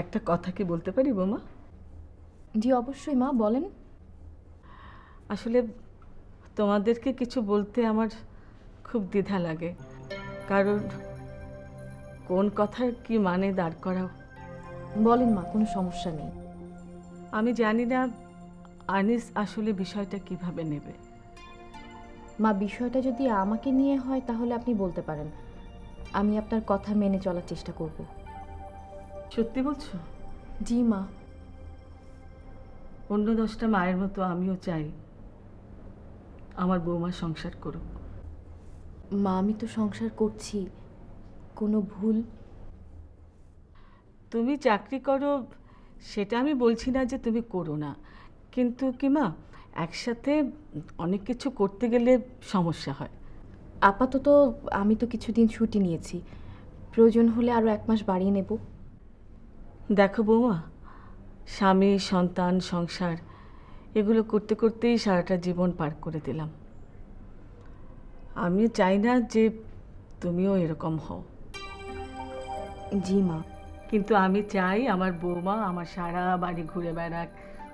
একটা কথা কি বলতে পারি বৌমা? জি অবশ্যই মা, বলেন। আসলে তোমাদেরকে কিছু বলতে আমার খুব দ্বিধা লাগে, কারণ কোন কথার কি মানে দাঁড় করাও। বলেন মা, কোনো সমস্যা নেই। আমি জানি না আনিস আসলে বিষয়টা কিভাবে নেবে। মা, বিষয়টা যদি আমাকে নিয়ে হয় তাহলে আপনি বলতে পারেন, আমি আপনার কথা মেনে চলার চেষ্টা করব। সত্যি বলছো? জি মা। অন্য 10টা মায়ের মতো আমিও চাই আমার বৌমা সংসার করুক। মা, আমি তো সংসার করছি, কোনো ভুল? তুমি চাকরি করো সেটা আমি বলছি না যে তুমি করো না, কিন্তু কি মা, একসাথে অনেক কিছু করতে গেলে সমস্যা হয়। আপাতত আমি তো কিছুদিন ছুটি নিয়েছি, প্রয়োজন হলে আরও 1 মাস বাড়িয়ে নেব। দেখো বৌমা, স্বামী, সন্তান, সংসার এগুলো করতে করতেই সারাটা জীবন পার করে দিলাম। আমি চাই না যে তুমিও এরকম হও, জি মা। কিন্তু আমি চাই আমার বৌমা আমার সারা বাড়ি ঘুরে বেড়াক,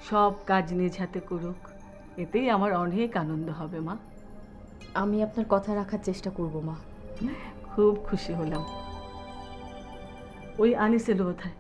সব কাজ নিজ হাতে করুক। এতেই আমার অনেক আনন্দ হবে মা। আমি আপনার কথা রাখার চেষ্টা করব মা। খুব খুশি হলাম। ওই আনিস এলো কোথায়?